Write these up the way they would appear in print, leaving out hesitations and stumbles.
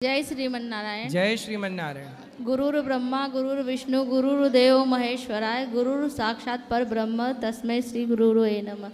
जय श्रीमन्नारायण। जय श्रीमन्नारायण। गुरुर् ब्रह्मा गुरुर्विष्णु गुरुर्देव महेश्वराय गुरुर् साक्षात पर ब्रह्म तस्मै श्री गुरुर्वे नमः।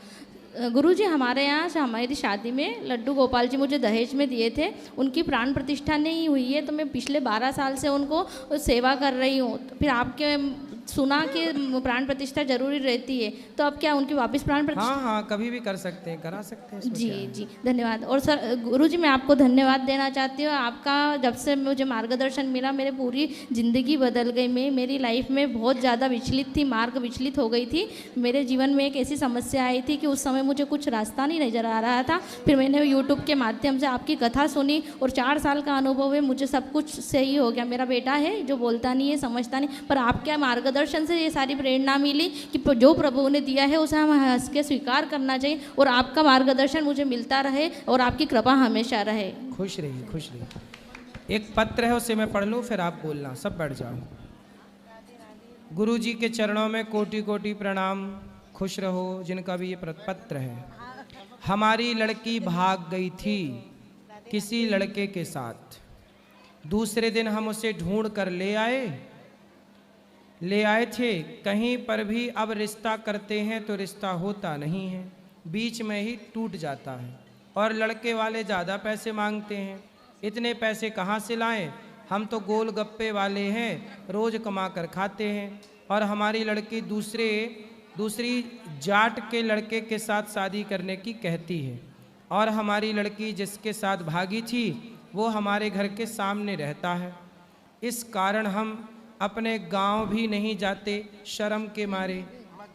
गुरुजी, हमारे यहाँ से हमारी शादी में लड्डू गोपाल जी मुझे दहेज में दिए थे। उनकी प्राण प्रतिष्ठा नहीं हुई है, तो मैं पिछले 12 साल से उनको सेवा कर रही हूँ। तो फिर आपके सुना कि प्राण प्रतिष्ठा जरूरी रहती है, तो अब क्या उनकी वापस प्राण प्रतिष्ठा? हाँ, कभी भी कर सकते हैं, करा सकते हैं। जी जी, धन्यवाद। और सर गुरुजी, मैं आपको धन्यवाद देना चाहती हूँ। आपका जब से मुझे मार्गदर्शन मिला, मेरे पूरी ज़िंदगी बदल गई। मैं मेरी लाइफ में बहुत ज़्यादा विचलित थी, मार्ग विचलित हो गई थी। मेरे जीवन में एक ऐसी समस्या आई थी कि उस समय मुझे कुछ रास्ता नहीं नज़र आ रहा था। फिर मैंने यूट्यूब के माध्यम से आपकी कथा सुनी और 4 साल का अनुभव है, मुझे सब कुछ सही हो गया। मेरा बेटा है जो बोलता नहीं है, समझता नहीं, पर आपके मार्गदर्शन से ये सारी प्रेरणा मिली कि जो प्रभु ने दिया है उसे हम हंस के स्वीकार करना चाहिए। और आपका मार्गदर्शन मुझे मिलता रहे और आपकी कृपा हमेशा रहे। खुश रहिए, खुश रहिए। एक पत्र है, उसे मैं पढ़ लूँ, फिर आप बोलना। सब बैठ जाओ। गुरु जी के चरणों में कोटि कोटि प्रणाम। खुश रहो। जिनका भी ये पत्र है। हमारी लड़की भाग गई थी किसी लड़के के साथ। दूसरे दिन हम उसे ढूंढ कर ले आए थे। कहीं पर भी अब रिश्ता करते हैं तो रिश्ता होता नहीं है, बीच में ही टूट जाता है। और लड़के वाले ज़्यादा पैसे मांगते हैं। इतने पैसे कहाँ से लाएं? हम तो गोल गप्पे वाले हैं, रोज़ कमा कर खाते हैं। और हमारी लड़की दूसरी जाट के लड़के के साथ शादी करने की कहती है। और हमारी लड़की जिसके साथ भागी थी वो हमारे घर के सामने रहता है। इस कारण हम अपने गांव भी नहीं जाते शर्म के मारे।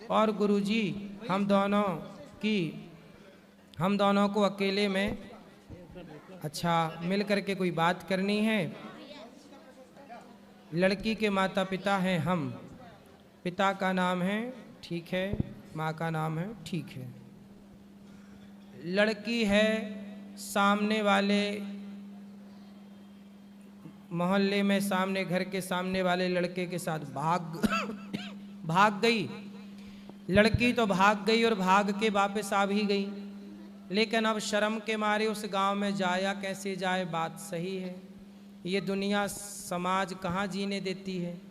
और गुरुजी, हम दोनों को अकेले में मिल करके कोई बात करनी है। लड़की के माता पिता हैं हम। पिता का नाम है ठीक है, माँ का नाम है ठीक है। लड़की है सामने वाले मोहल्ले में, सामने घर के सामने वाले लड़के के साथ भाग गई। लड़की तो भाग गई और भाग के वापस आ भी गई। लेकिन अब शर्म के मारे उस गांव में जाया कैसे जाए? बात सही है। ये दुनिया समाज कहाँ जीने देती है।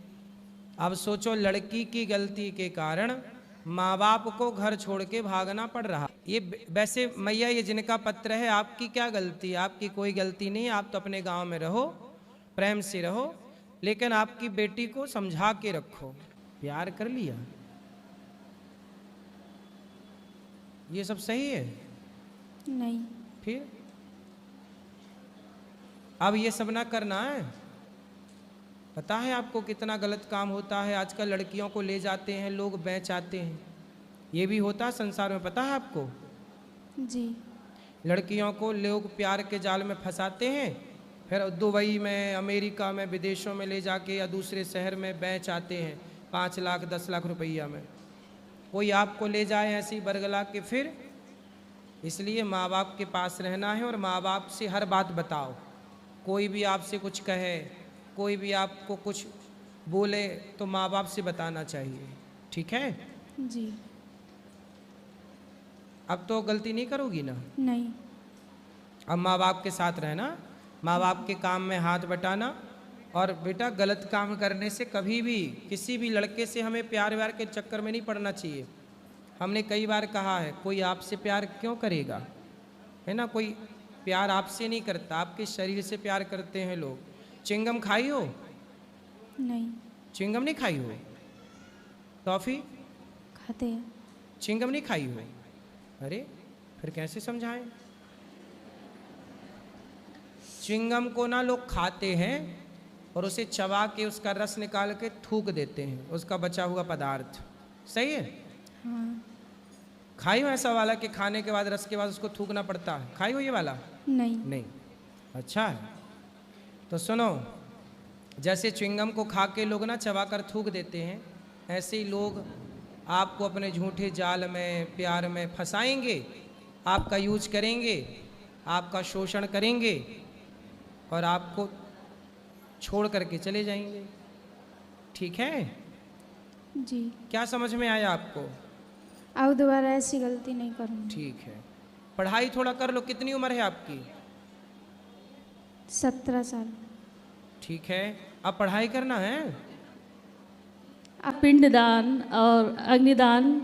अब सोचो, लड़की की गलती के कारण माँ बाप को घर छोड़ के भागना पड़ रहा। ये वैसे मैया, ये जिनका पत्र है, आपकी क्या गलती? आपकी कोई गलती नहीं। आप तो अपने गांव में रहो, प्रेम से रहो, लेकिन आपकी बेटी को समझा के रखो। प्यार कर लिया, ये सब सही है? नहीं। फिर अब ये सब ना करना है। पता है आपको कितना गलत काम होता है? आजकल लड़कियों को ले जाते हैं लोग, बेच आते हैं। ये भी होता है संसार में, पता है आपको? जी। लड़कियों को लोग प्यार के जाल में फंसाते हैं, फिर दुबई में, अमेरिका में, विदेशों में ले जाके या दूसरे शहर में बेच आते हैं 5 लाख 10 लाख रुपया में। कोई आपको ले जाए ऐसे ही बरगला के फिर? इसलिए माँ बाप के पास रहना है और माँ बाप से हर बात बताओ। कोई भी आपसे कुछ कहे, कोई भी आपको कुछ बोले तो माँ बाप से बताना चाहिए, ठीक है? जी। अब तो गलती नहीं करोगी ना? नहीं। अब माँ बाप के साथ रहना, माँ बाप के काम में हाथ बटाना। और बेटा, गलत काम करने से कभी भी किसी भी लड़के से हमें प्यार व्यार के चक्कर में नहीं पड़ना चाहिए। हमने कई बार कहा है, कोई आपसे प्यार क्यों करेगा, है ना? कोई प्यार आपसे नहीं करता, आपके शरीर से प्यार करते हैं लोग। चिंगम खाई हो? नहीं। चिंगम नहीं खाई हो? टॉफी खाते हैं। चिंगम नहीं खाई हो? अरे फिर कैसे समझाएं? चिंगम को ना लोग खाते हैं और उसे चबा के उसका रस निकाल के थूक देते हैं, उसका बचा हुआ पदार्थ। सही है? हाँ। खाई हो ऐसा वाला कि खाने के बाद, रस के बाद उसको थूकना पड़ता है? खाई हो ये वाला? नहीं। नहीं। अच्छा है। तो सुनो, जैसे च्युइंगम को खा के लोग ना चबा कर थूक देते हैं, ऐसे ही लोग आपको अपने झूठे जाल में, प्यार में फंसाएंगे, आपका यूज करेंगे, आपका शोषण करेंगे और आपको छोड़ करके चले जाएंगे। ठीक है? जी। क्या समझ में आया आपको? अब दोबारा ऐसी गलती नहीं करूँगी। ठीक है। पढ़ाई थोड़ा कर लो। कितनी उम्र है आपकी? 17 साल। ठीक है, अब पढ़ाई करना है। अब पिंडदान और अग्निदान।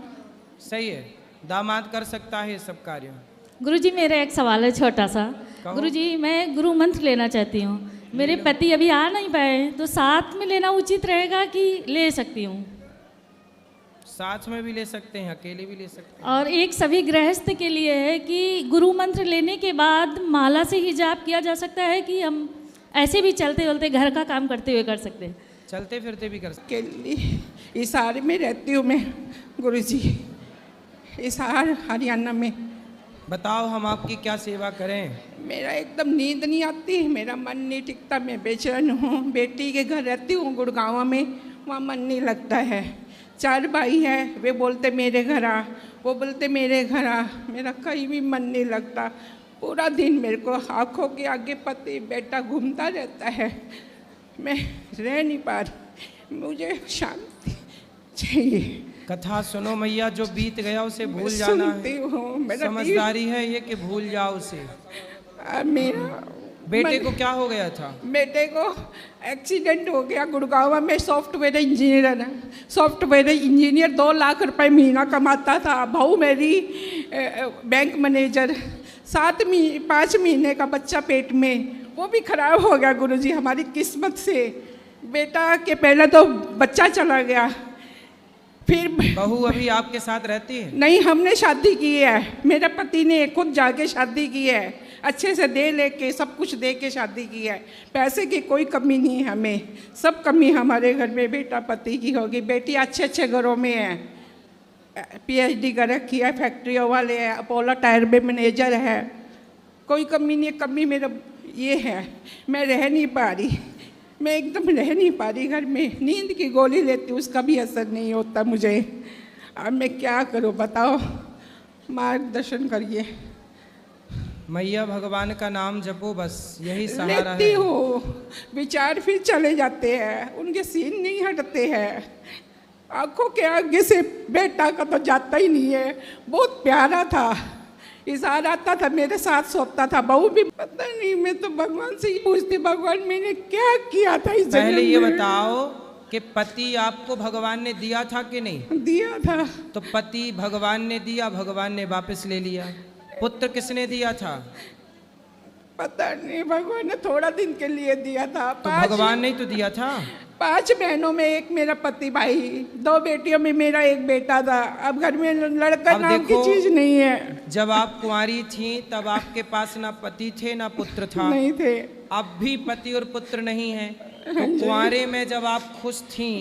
सही है, दामाद कर सकता है ये सब कार्य। गुरुजी मेरा एक सवाल है छोटा सा। कहो। गुरुजी मैं गुरु मंत्र लेना चाहती हूँ। मेरे पति अभी आ नहीं पाए, तो साथ में लेना उचित रहेगा कि ले सकती हूँ? साथ में भी ले सकते हैं, अकेले भी ले सकते हैं। और एक सभी गृहस्थ के लिए है कि गुरु मंत्र लेने के बाद माला से ही जाप किया जा सकता है कि हम ऐसे भी चलते चलते घर का काम करते हुए कर सकते हैं? चलते फिरते भी कर सकते। के लिए हिसार में रहती हूँ मैं गुरुजी, हिसार हरियाणा में। बताओ हम आपकी क्या सेवा करें। मेरा एकदम नींद नहीं आती, मेरा मन नहीं टिकता, मैं बेचैन हूँ। बेटी के घर रहती हूँ गुड़गांव में, वहाँ मन नहीं लगता है। 4 भाई हैं, वे बोलते मेरे घर आ, वो बोलते मेरे घर आ, मेरा कहीं भी मन नहीं लगता। पूरा दिन मेरे को आँखों के आगे पति बेटा घूमता रहता है, मैं रह नहीं पा रही, मुझे शांति चाहिए। कथा सुनो मैया, जो बीत गया उसे भूल जाना सुनती है। हूँ, मेरा समझदारी है ये कि भूल जाओ उसे। मेरा बेटे को क्या हो गया था? बेटे को एक्सीडेंट हो गया गुड़गांव में। सॉफ्टवेयर इंजीनियर है, सॉफ्टवेयर इंजीनियर 2 लाख रुपए महीना कमाता था। बहू मेरी बैंक मैनेजर। 5 महीने का बच्चा पेट में, वो भी खराब हो गया गुरुजी हमारी किस्मत से। बेटा के पहले तो बच्चा चला गया, फिर बहू अभी आपके साथ रहती है? नहीं, हमने शादी की है, मेरे पति ने खुद जाके शादी की है, अच्छे से दे लेके सब कुछ दे के शादी की है। पैसे की कोई कमी नहीं है हमें, सब कमी हमारे घर में बेटा पति की होगी। बेटी अच्छे अच्छे घरों में है, PhD कर रखी है, फैक्ट्रियों वाले है, अपोलो टायर में मैनेजर है, कोई कमी नहीं है। कमी मेरा ये है, मैं रह नहीं पा रही, मैं एकदम रह नहीं पा रही घर में। नींद की गोली लेती हूँ, उसका भी असर नहीं होता मुझे। अब मैं क्या करूँ बताओ, मार्गदर्शन करिए। मैया भगवान का नाम जपो, बस यही सहारा लेती है। हूँ, विचार फिर चले जाते हैं, उनके सीन नहीं हटते हैं। आंखों के आगे से बेटा का तो जाता ही नहीं है, बहुत प्यारा था, इशारा आता था, मेरे साथ सोता था। बहू भी पता नहीं, मैं तो भगवान से ही पूछती, भगवान मैंने क्या किया था इस पहले जन्म ये में? बताओ कि पति आपको भगवान ने दिया था कि नहीं? दिया था। तो पति भगवान ने दिया, भगवान ने वापस ले लिया। पुत्र किसने दिया था? पता नहीं, भगवान ने थोड़ा दिन के लिए दिया था। तो भगवान ने ही तो दिया था। 5 बहनों में एक मेरा पति भाई, 2 बेटियों में मेरा एक बेटा था। अब घर में लड़का अब नाम की देखो, चीज नहीं है। जब आप कुंवारी थी तब आपके पास ना पति थे ना पुत्र था। नहीं थे। अब भी पति और पुत्र नहीं है। तो कुंवारे में जब आप खुश थी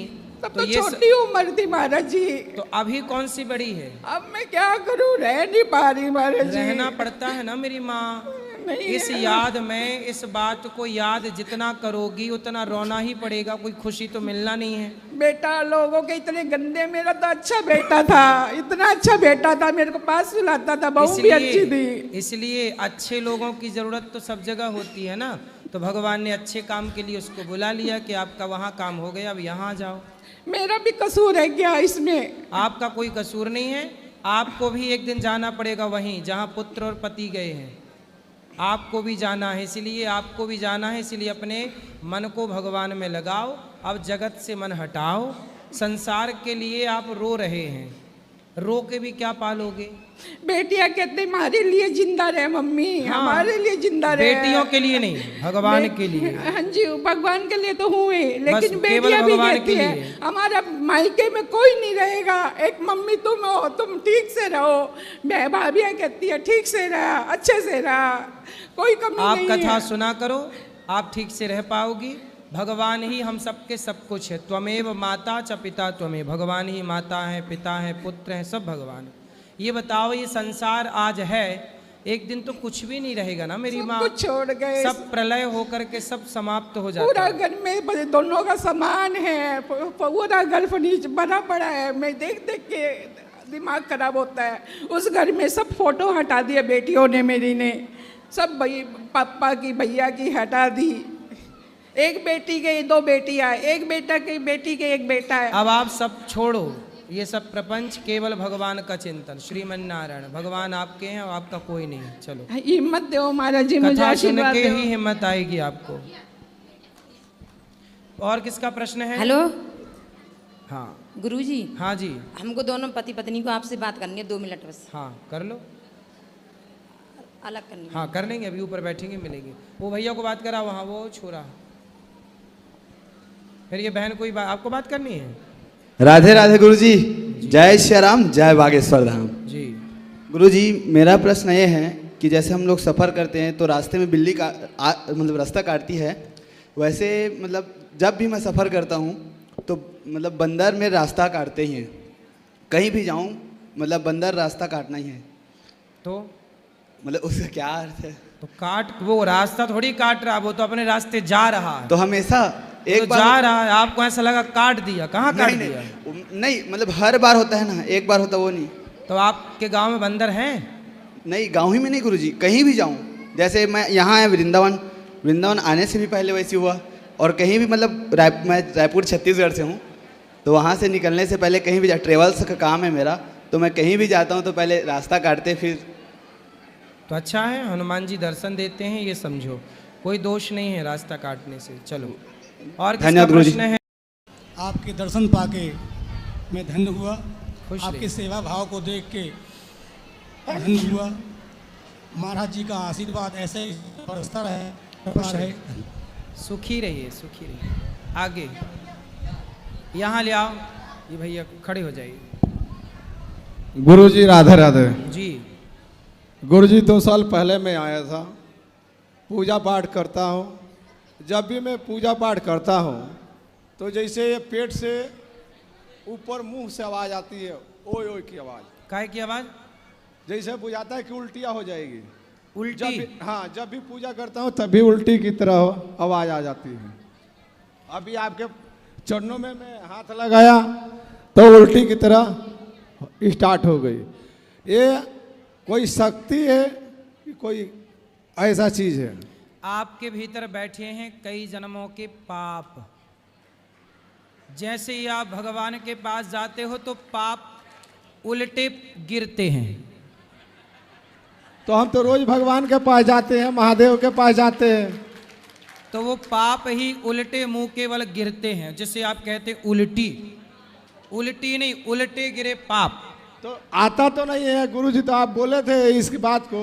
तब तो तो ये छोटी उम्र थी महाराज जी। तो अभी कौन सी बड़ी है? अब मैं क्या करूं, रह नहीं पा रही महाराज जी। रहना पड़ता है ना मेरी माँ। नहीं इस याद में, इस बात को याद जितना करोगी उतना रोना ही पड़ेगा, कोई खुशी तो मिलना नहीं है। बेटा लोगों के इतने गंदे, मेरा तो अच्छा बेटा था, इतना अच्छा बेटा था, मेरे को पास सुलाता था, बहू भी अच्छी थी। इसलिए अच्छे लोगों की जरूरत तो सब जगह होती है ना। तो भगवान ने अच्छे काम के लिए उसको बुला लिया कि आपका वहाँ काम हो गया, अब यहाँ जाओ। मेरा भी कसूर है क्या इसमें? आपका कोई कसूर नहीं है। आपको भी एक दिन जाना पड़ेगा वहीं जहाँ पुत्र और पति गए हैं। आपको भी जाना है, इसलिए आपको भी जाना है। इसलिए अपने मन को भगवान में लगाओ। अब जगत से मन हटाओ। संसार के लिए आप रो रहे हैं, रो के भी क्या पालोगे? बेटियां कहते हमारे लिए जिंदा रहे मम्मी, हाँ, हमारे लिए जिंदा रहे। बेटियों के लिए नहीं, भगवान के लिए। हाँ जी, भगवान के लिए तो हुए, लेकिन केवल बेटियां भी भगवान कहती के है लिए। हमारा मायके में कोई नहीं रहेगा, एक मम्मी तुम हो, तुम ठीक से रहो। मैं भाभियां कहती है ठीक से रहा, अच्छे से रहा, कोई कमी आप नहीं कथा है। सुना करो, आप ठीक से रह पाओगी। भगवान ही हम सबके सब कुछ है। त्वमेव माता च पिता त्वमेव। भगवान ही माता है, पिता है, पुत्र है, सब भगवान। ये बताओ, ये संसार आज है, एक दिन तो कुछ भी नहीं रहेगा ना मेरी माँ। कुछ छोड़ गए, सब प्रलय होकर के सब समाप्त हो जाता पूरा है। घर में दोनों का सामान है, पूरा घर फर्नीचर बना पड़ा है। मैं देख देख के दिमाग खराब होता है। उस घर में सब फोटो हटा दिए बेटियों ने, मेरी ने सब पापा की भैया की हटा दी। एक बेटी के 2 बेटियां, एक बेटा की बेटी के एक बेटा है। अब आप सब छोड़ो, ये सब प्रपंच केवल भगवान का चिंतन, श्रीमन नारायण, भगवान आपके हैं और आपका कोई नहीं है। चलो हिम्मत दो महाराज जी, मुझे कथा सुन आशीर्वाद के दो। ही हिम्मत आएगी आपको। और किसका प्रश्न है? हेलो हाँ गुरुजी, हाँ जी, हमको दोनों पति पत्नी को आपसे बात करनी है 2 मिनट बस, हाँ कर लो। अलग करनी है। हाँ कर लेंगे, अभी ऊपर बैठेंगे मिलेंगे। वो भैया को बात करा वहाँ, वो छोरा। फिर ये बहन कोई आपको बात करनी है? राधे राधे गुरुजी, जय श्री राम, जय बागेश्वर धाम। जी गुरुजी, मेरा प्रश्न ये है कि जैसे हम लोग सफ़र करते हैं तो रास्ते में बिल्ली का मतलब रास्ता काटती है, वैसे मतलब जब भी मैं सफ़र करता हूँ तो मतलब बंदर में रास्ता काटते ही हैं। कहीं भी जाऊँ मतलब बंदर रास्ता काटना ही है, तो मतलब उसका क्या अर्थ है? तो काट, वो रास्ता थोड़ी काट रहा, वो तो अपने रास्ते जा रहा है। तो हमेशा एक तो बार जा रहा है, आपको ऐसा लगा काट दिया? कहाँ काट नहीं, दिया? नहीं मतलब हर बार होता है ना, एक बार होता वो नहीं। तो आपके गांव में बंदर हैं? नहीं, गाँव ही में नहीं गुरुजी, कहीं भी जाऊँ, जैसे मैं यहाँ है वृंदावन आने से भी पहले वैसे हुआ, और कहीं भी मतलब मैं रायपुर छत्तीसगढ़ से हूँ, तो वहाँ से निकलने से पहले कहीं भी ट्रेवल्स का काम है मेरा, तो मैं कहीं भी जाता हूँ तो पहले रास्ता काटते फिर। तो अच्छा है, हनुमान जी दर्शन देते हैं, ये समझो, कोई दोष नहीं है रास्ता काटने से। चलो और किसका धन्यवाद गुरुजी। प्रश्न है? आपके दर्शन पाके मैं धन्य हुआ, खुश आपके रहिए। सेवा भाव को देख के धन्य हुआ। महाराज जी का आशीर्वाद ऐसे ही बरसता रहे। सुखी रहिए, सुखी रहिए। आगे यहाँ ले आओ, ये भैया खड़े हो जाइए। गुरुजी राधे राधे। जी गुरुजी 2 साल पहले मैं आया था, पूजा पाठ करता हूँ। जब भी मैं पूजा पाठ करता हूँ तो जैसे ये पेट से ऊपर मुंह से आवाज़ आती है, ओए ओए की आवाज़। काय की आवाज़? जैसे बुझाता है कि उल्टियाँ हो जाएगी। उल्टी? हाँ, जब भी पूजा करता हूँ तभी उल्टी की तरह आवाज़ आ जाती है। अभी आपके चरणों में मैं हाथ लगाया तो उल्टी की तरह स्टार्ट हो गई। ये कोई शक्ति है कि कोई ऐसा चीज़ है? आपके भीतर बैठे हैं कई जन्मों के पाप। जैसे ही आप भगवान के पास जाते हो तो पाप उल्टे गिरते हैं। तो हम तो रोज भगवान के पास जाते हैं, महादेव के पास जाते हैं, तो वो पाप ही उल्टे मुंह केवल गिरते हैं, जिसे आप कहते हैं उल्टी। उल्टी नहीं, उल्टे गिरे पाप। तो आता तो नहीं है गुरुजी, तो आप बोले थे इसकी बात को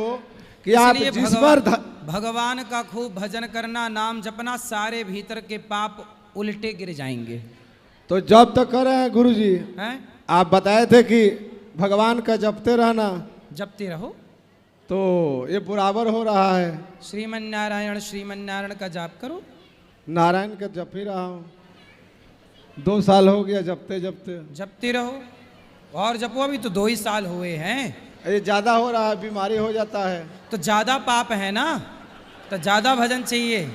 कि आप इसलिए जिस पर भगवान का खूब भजन करना, नाम जपना, सारे भीतर के पाप उल्टे गिर जाएंगे। तो जब तक कर रहे हैं गुरुजी, हैं? आप बताए थे कि भगवान का जपते रहना, जपते रहो। तो ये बराबर हो रहा है। श्रीमन नारायण का जाप करो। नारायण का जप ही रहा हूँ, 2 साल हो गया जपते जपते। जपते रहो और जपो, अभी तो 2 ही साल हुए हैं। ये ज़्यादा हो रहा है, बीमारी हो जाता है। तो ज़्यादा पाप है ना, तो ज़्यादा भजन चाहिए।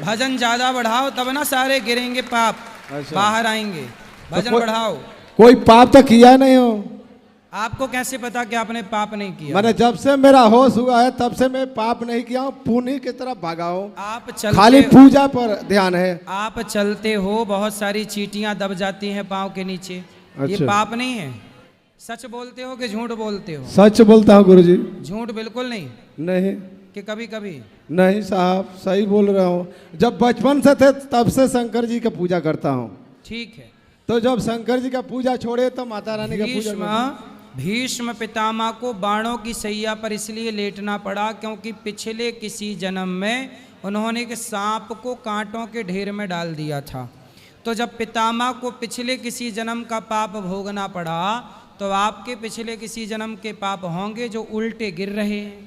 भजन ज़्यादा बढ़ाओ तब ना सारे गिरेंगे पाप, अच्छा। बाहर आएंगे। भजन कोई- बढ़ाओ। कोई पाप तो किया नहीं हो। आपको कैसे पता कि आपने पाप नहीं किया? मैंने जब से मेरा होश हुआ है तब से मैं पाप नहीं किया हूँ, पुण्य की तरफ भागा हूँ। आप चलते खाली पूजा पर ध्यान है। आप चलते हो, बहुत सारी चींटियां दब जाती हैं पाँव के नीचे। ये अच्छा। पाप नहीं है? सच बोलते हो कि झूठ बोलते हो? सच बोलता हूँ गुरुजी। झूठ बिल्कुल नहीं? नहीं कि कभी कभी? नहीं साहब, सही बोल रहा हूँ। जब बचपन से थे तब से शंकर जी का पूजा करता हूँ। ठीक है। तो जब शंकर जी का पूजा छोड़े तो माता रानी का पूजा करता। भीष्म पितामह को बाणों की सैया पर इसलिए लेटना पड़ा क्योंकि पिछले किसी जन्म में उन्होंने एक सांप को कांटों के ढेर में डाल दिया था। तो जब पितामह को पिछले किसी जन्म का पाप भोगना पड़ा, तो आपके पिछले किसी जन्म के पाप होंगे जो उल्टे गिर रहे हैं।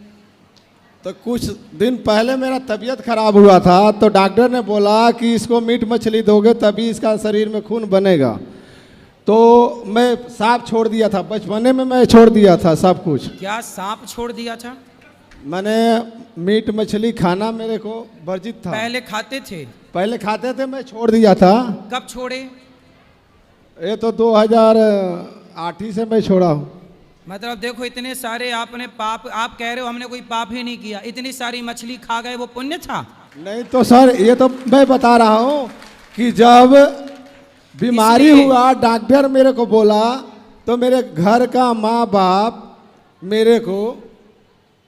तो कुछ दिन पहले मेरा तबीयत खराब हुआ था, तो डॉक्टर ने बोला कि इसको मीट मछली दोगे तभी इसका शरीर में खून बनेगा। तो मैं सांप छोड़ दिया था, बचपने में मैं छोड़ दिया था सब कुछ। क्या सांप छोड़ दिया था? मैंने मीट मछली खाना मेरे को वर्जित था। पहले खाते थे? पहले खाते थे, मैं छोड़ दिया था। कब छोड़े? ये तो 2008 ही से मैं छोड़ा हूँ। मतलब देखो, इतने सारे आपने पाप, आप कह रहे हो हमने कोई पाप ही नहीं किया, इतनी सारी मछली खा गए, वो पुण्य था? नहीं तो सर, ये तो मैं बता रहा हूँ कि जब बीमारी इसलिए- हुआ, डॉक्टर मेरे को बोला, तो मेरे घर का माँ बाप मेरे को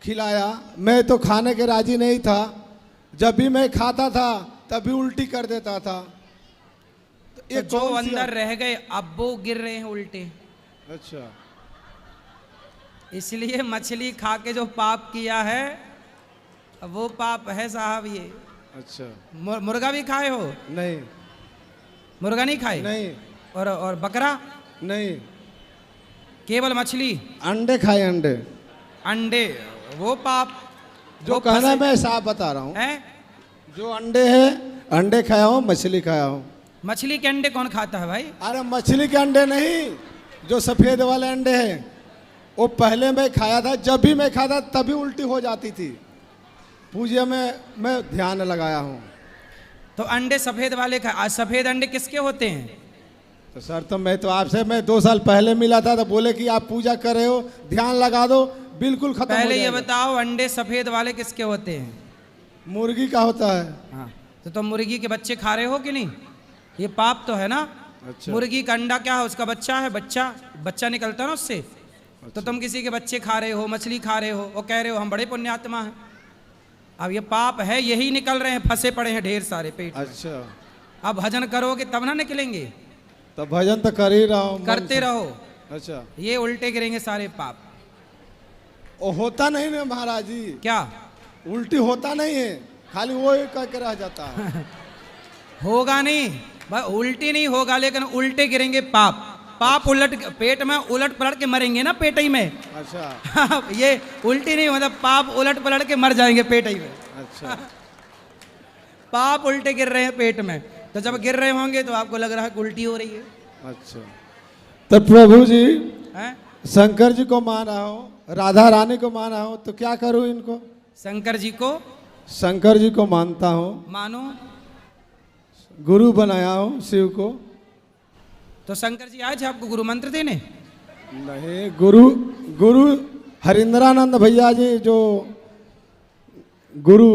खिलाया। मैं तो खाने के राजी नहीं था। जब भी मैं खाता था तभी उल्टी कर देता था। तो तो ये जो कौन सी- अंदर रह गए अब वो गिर रहे हैं उल्टे। अच्छा, इसलिए मछली खा के जो पाप किया है वो पाप है साहब ये। अच्छा। मुर्गा भी खाए हो? नहीं मुर्गा नहीं खाए? नहीं और बकरा? नहीं, केवल मछली? अंडे खाए, अंडे। अंडे वो पाप जो वो कहना फंसे- मैं साफ बता रहा हूँ। हैं? जो अंडे है, अंडे खाया हूँ, मछली खाया हूँ। मछली के अंडे कौन खाता है भाई? अरे मछली के अंडे नहीं, जो सफेद वाले अंडे हैं वो पहले मैं खाया था। जब भी मैं खाता तभी उल्टी हो जाती थी। पूजा में मैं ध्यान लगाया हूँ। तो अंडे सफेद वाले सफेद अंडे किसके होते हैं? तो सर, तो मैं तो आपसे 2 साल पहले मिला था, तो बोले कि आप पूजा कर रहे हो, ध्यान लगा दो, बिल्कुल खत्म हो पहले ये जाएगा। बताओ अंडे सफेद वाले किसके होते हैं? मुर्गी का होता है। हाँ, तो तुम मुर्गी के बच्चे खा रहे हो कि नहीं? ये पाप तो है ना। अच्छा। मुर्गी का अंडा क्या है? उसका बच्चा है, बच्चा निकलता है ना उससे। तो तुम किसी के बच्चे खा रहे हो, मछली खा रहे हो और कह रहे हो हम बड़े पुण्यात्मा हैं। अब ये पाप है, यही निकल रहे हैं, फंसे पड़े हैं ढेर सारे पेट में। अच्छा, अब भजन करोगे तब ना निकलेंगे। तो भजन तो कर ही रहा हूँ, मन करते से। रहो, अच्छा, ये उल्टे गिरेंगे सारे पाप। वो होता नहीं ना महाराज जी, क्या उल्टी होता नहीं है, खाली वो ही कह के रह जाता है। होगा? नहीं भाई, उल्टी नहीं होगा, लेकिन उल्टे गिरेंगे पाप। पाप उलट पेट में उलट पलट के मरेंगे ना पेट ही में। अच्छा ये उल्टी नहीं मतलब पाप उलट पलट के मर जाएंगे पेट ही में। अच्छा, पाप उल्टे गिर रहे हैं पेट में, तो जब गिर रहे होंगे तो आपको लग रहा है कि उल्टी हो रही है। अच्छा। तो प्रभु जी, हैं? शंकर जी को माना हो, राधा रानी को माना हो, तो क्या करूं इनको? शंकर जी को शंकर जी को मानता हूँ, मानो, गुरु बनाया हूँ शिव को। तो शंकर जी आए थे आपको गुरु मंत्र देने? नहीं, गुरु हरिंद्रानंद भैया जी जो गुरु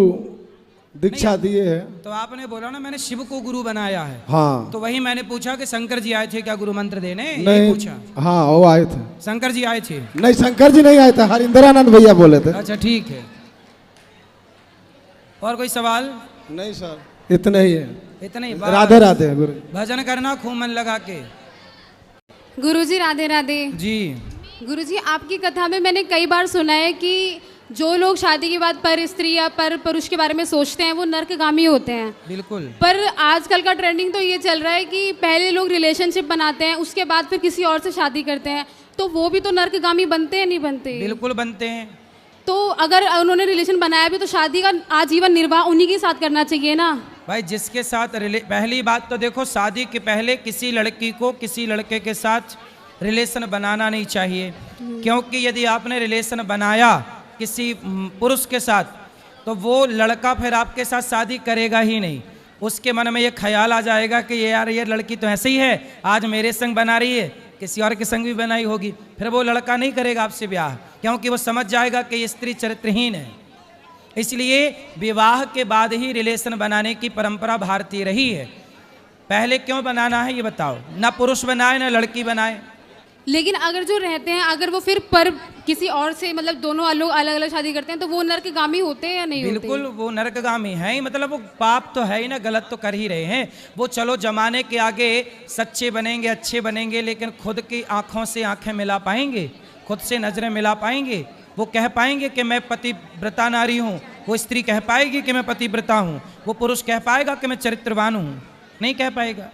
दीक्षा दिए है। तो आपने बोला ना मैंने शिव को गुरु बनाया है। हाँ, तो वही मैंने पूछा कि शंकर जी आए थे क्या गुरु मंत्र देने? यही नहीं, पूछा। हाँ वो आए थे। शंकर जी आए थे? नहीं, शंकर जी नहीं आए थे, हरिंद्रानंद भैया बोले थे। अच्छा ठीक है। और कोई सवाल? नहीं सर, इतना ही है। इतना ही? राधे राधे गुरु। भजन करना खूब मन लगा के। गुरुजी राधे राधे। जी। गुरुजी, आपकी कथा में मैंने कई बार सुना है कि जो लोग शादी के बाद पर स्त्री या पर पुरुष के बारे में सोचते हैं वो नर्कगामी होते हैं। बिल्कुल। पर आजकल का ट्रेंडिंग तो ये चल रहा है कि पहले लोग रिलेशनशिप बनाते हैं, उसके बाद फिर किसी और से शादी करते हैं, तो वो भी तो नर्कगामी बनते हैं, नहीं बनते? बिल्कुल बनते हैं। तो अगर उन्होंने रिलेशन बनाया भी तो शादी का आजीवन निर्वाह उन्हीं के साथ करना चाहिए ना? भाई जिसके साथ पहली बात तो देखो, शादी के पहले किसी लड़की को किसी लड़के के साथ रिलेशन बनाना नहीं चाहिए। क्योंकि यदि आपने रिलेशन बनाया किसी पुरुष के साथ तो वो लड़का फिर आपके साथ शादी करेगा ही नहीं। उसके मन में ये ख्याल आ जाएगा कि यार ये लड़की तो ऐसे ही है, आज मेरे संग बना रही है, किसी और के संग भी बनाई होगी। फिर वो लड़का नहीं करेगा आपसे ब्याह, क्योंकि वो समझ जाएगा कि ये स्त्री चरित्रहीन है। इसलिए विवाह के बाद ही रिलेशन बनाने की परंपरा भारतीय रही है। पहले क्यों बनाना है ये बताओ? ना पुरुष बनाए ना लड़की बनाए। लेकिन अगर जो रहते हैं, अगर वो फिर पर किसी और से मतलब दोनों लोग अलग अलग शादी करते हैं तो वो नर्कगामी होते हैं या नहीं होते? बिल्कुल वो नरकगामी है ही, मतलब वो पाप तो है ही ना, गलत तो कर ही रहे हैं वो। चलो जमाने के आगे सच्चे बनेंगे, अच्छे बनेंगे, लेकिन खुद की आंखों से आंखें मिला पाएंगे? खुद से नजरें मिला पाएंगे? वो कह पाएंगे कि मैं पतिव्रता नारी हूँ? वो स्त्री कह पाएगी कि मैं पतिव्रता हूँ? वो पुरुष कह पाएगा कि मैं चरित्रवान हूँ? नहीं कह पाएगा।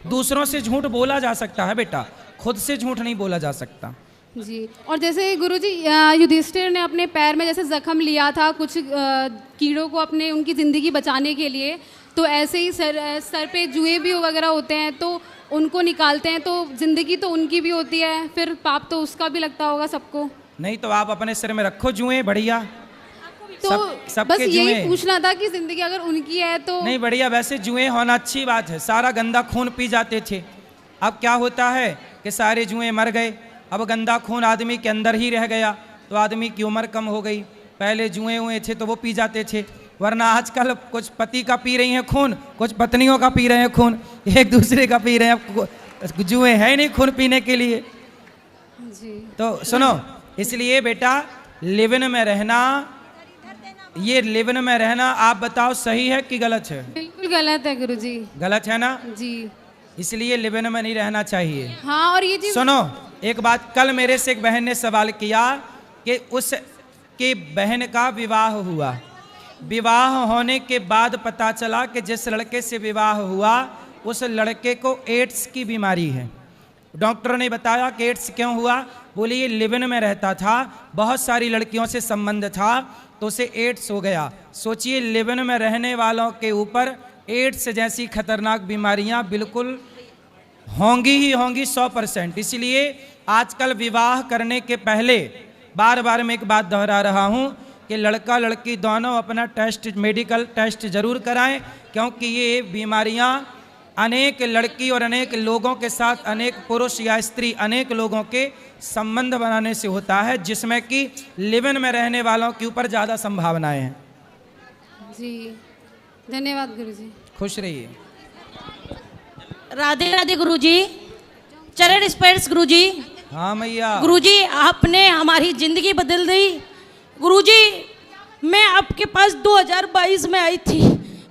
दूसरों से झूठ बोला जा सकता है बेटा, खुद से झूठ नहीं बोला जा सकता। जी। और जैसे गुरुजी युधिष्ठिर ने अपने पैर में जैसे जख्म लिया था कुछ कीड़ों को अपने उनकी ज़िंदगी बचाने के लिए, तो ऐसे ही सर पे जुए भी वगैरह होते हैं तो उनको निकालते हैं, तो ज़िंदगी तो उनकी भी होती है, फिर पाप तो उसका भी लगता होगा सबको। नहीं तो आप अपने सिर में रखो जुए, बढ़िया। तो सबके बस यही जुए। पूछना था कि ज़िंदगी अगर उनकी है तो नहीं बढ़िया, वैसे जुए होना अच्छी बात है। सारा गंदा खून पी जाते थे, अब क्या होता है कि सारे जुए मर गए। अब गंदा खून आदमी के अंदर ही रह गया तो आदमी की उम्र कम हो गई। पहले जुए हुए थे तो वो पी जाते थे, वरना आजकल कुछ पति का पी रही हैं खून, कुछ पत्नियों का पी रहे हैं खून। एक दूसरे का पी रहे हैं, अब जुए है नहीं खून पीने के लिए। जी तो सुनो, इसलिए बेटा लिव-इन में रहना, ये लिव-इन में रहना आप बताओ सही है कि गलत है? बिल्कुल गलत है गुरुजी। गलत है ना? जी इसलिए लिव-इन में नहीं रहना चाहिए। हाँ, और ये चीज सुनो एक बात, कल मेरे से एक बहन ने सवाल किया कि उसके बहन का विवाह हुआ, विवाह होने के बाद पता चला कि जिस लड़के से विवाह हुआ उस लड़के को एड्स की बीमारी है। डॉक्टर ने बताया कि एड्स क्यों हुआ? बोले ये लिव-इन में रहता था, बहुत सारी लड़कियों से संबंध था, तो उसे एड्स हो गया। सोचिए लिव-इन में रहने वालों के ऊपर एड्स जैसी खतरनाक बीमारियां बिल्कुल होंगी ही होंगी 100%। इसलिए आजकल विवाह करने के पहले बार बार मैं एक बात दोहरा रहा हूं कि लड़का लड़की दोनों अपना टेस्ट, मेडिकल टेस्ट जरूर कराएं, क्योंकि ये बीमारियां अनेक लड़की और अनेक लोगों के साथ, अनेक पुरुष या स्त्री, अनेक लोगों के संबंध बनाने से होता है, जिसमें कि लिव-इन में रहने वालों के ऊपर ज़्यादा संभावनाएं हैं। जी धन्यवाद गुरुजी। खुश रहिए। राधे राधे गुरुजी, चरण स्पर्श गुरुजी। हाँ मैया। गुरुजी आपने हमारी जिंदगी बदल दी। गुरुजी मैं आपके पास 2022 में आई थी,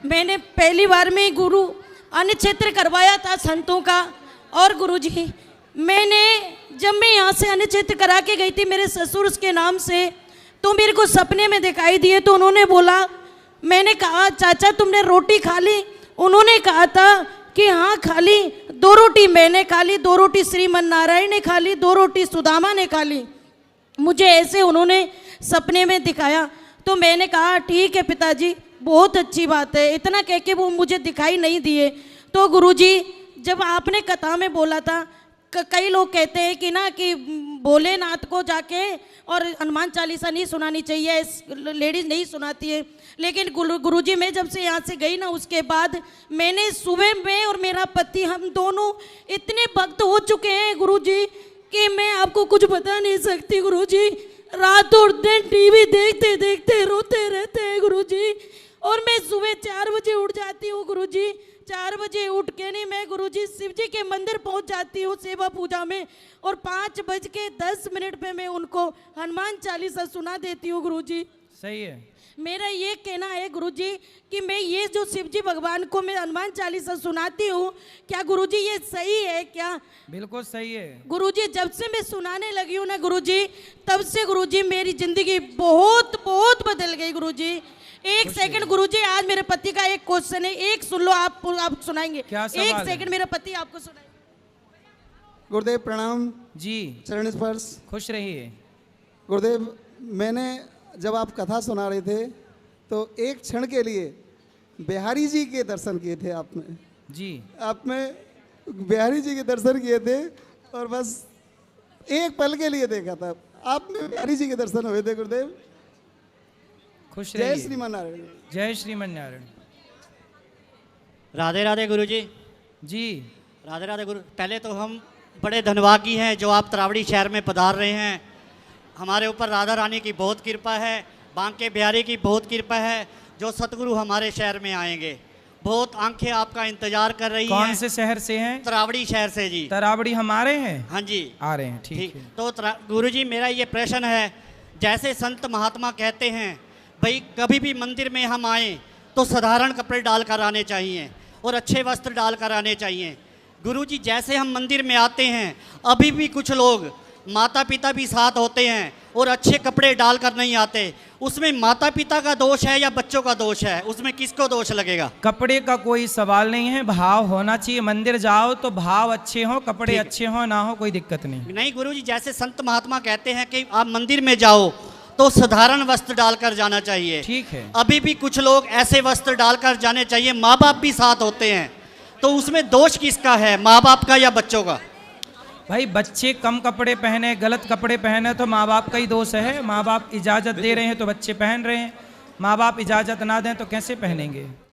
मैंने पहली बार में गुरु अन्नक्षेत्र करवाया था संतों का। और गुरुजी मैंने जब मैं यहाँ से अन्नक्षेत्र करा के गई थी मेरे ससुर के नाम से, तो मेरे को सपने में दिखाई दिए, तो उन्होंने बोला, मैंने कहा चाचा तुमने रोटी खा ली? उन्होंने कहा था कि हाँ खा ली। 2 रोटी मैंने खा ली, 2 रोटी श्रीमन नारायण ने खा ली, 2 रोटी सुदामा ने खा ली। मुझे ऐसे उन्होंने सपने में दिखाया। तो मैंने कहा ठीक है पिताजी, बहुत अच्छी बात है। इतना कह के वो मुझे दिखाई नहीं दिए। तो गुरुजी जब आपने कथा में बोला था, कई लोग कहते हैं कि ना कि भोलेनाथ को जाके और हनुमान चालीसा नहीं सुनानी चाहिए, लेडीज नहीं सुनाती है, लेकिन गुरुजी मैं जब से यहाँ से गई ना, उसके बाद मैंने सुबह में और मेरा पति हम दोनों इतने भक्त हो चुके हैं गुरुजी कि मैं आपको कुछ बता नहीं सकती गुरुजी। रात और दिन टीवी देखते देखते रोते रहते हैं गुरुजी। और मैं सुबह 4 बजे उठ जाती हूँ गुरुजी। 4 बजे उठ के नहीं मैं गुरुजी शिव जी के मंदिर पहुँच जाती हूँ सेवा पूजा में, और 5:10 पे मैं उनको हनुमान चालीसा सुना देती हूँ गुरुजी। सही है। मेरा ये कहना है गुरुजी कि मैं ये जो शिव जी भगवान को मैं हनुमान चालीसा सुनाती हूँ, क्या गुरुजी ये सही है क्या? बिल्कुल सही है गुरुजी। जब से मैं सुनाने लगी हूँ ना गुरुजी, तब से गुरुजी मेरी जिंदगी बहुत बहुत बदल गई गुरुजी। एक सेकंड गुरुजी, आज मेरे पति का एक क्वेश्चन है, एक सुन लो, आप सुनाएंगे? क्या सवाल एक है? सेकंड मेरा पति आपको सुनाएंगे। गुरुदेव प्रणाम जी। चरण स्पर्श। खुश रहिए। गुरुदेव मैंने जब आप कथा सुना रहे थे तो एक क्षण के लिए बिहारी जी के दर्शन किए थे आपने जी। आपने बिहारी जी के दर्शन किए थे और बस एक पल के लिए देखा था आपने, बिहारी जी के दर्शन हुए थे गुरुदेव। खुश जय रहिए। श्रीमान नारायण। जय श्रीमन नारायण। राधे राधे गुरुजी। जी राधे राधे गुरु। पहले तो हम बड़े धन्यवादी हैं जो आप तरावड़ी शहर में पधार रहे हैं। हमारे ऊपर राधा रानी की बहुत कृपा है, बांके बिहारी की बहुत कृपा है, जो सतगुरु हमारे शहर में आएंगे। बहुत आंखें आपका इंतजार कर रही हैं। कौन से शहर से हैं? तरावड़ी शहर से जी। तरावड़ी हमारे हैं? हाँ जी आ रहे हैं। ठीक है। तो गुरुजी मेरा ये प्रश्न है, जैसे संत महात्मा कहते हैं भाई कभी भी मंदिर में हम आए तो साधारण कपड़े डाल कर आने चाहिए और अच्छे वस्त्र डाल कर आने चाहिए। गुरुजी जैसे हम मंदिर में आते हैं, अभी भी कुछ लोग माता पिता भी साथ होते हैं और अच्छे कपड़े डाल कर नहीं आते। उसमें माता पिता का दोष है या बच्चों का दोष है? उसमें किसको दोष लगेगा? कपड़े का कोई सवाल नहीं है, भाव होना चाहिए। मंदिर जाओ तो भाव अच्छे हो, कपड़े अच्छे हो ना हो, कोई दिक्कत नहीं। नहीं गुरुजी, जैसे संत महात्मा कहते हैं कि आप मंदिर में जाओ तो साधारण वस्त्र डालकर जाना चाहिए। ठीक है। अभी भी कुछ लोग ऐसे वस्त्र डालकर जाने चाहिए, माँ बाप भी साथ होते हैं, तो उसमें दोष किसका है, माँ बाप का या बच्चों का? भाई बच्चे कम कपड़े पहने, गलत कपड़े पहने तो माँ बाप का ही दोष है। माँ बाप इजाज़त दे रहे हैं तो बच्चे पहन रहे हैं, माँ बाप इजाज़त ना दें तो कैसे पहनेंगे?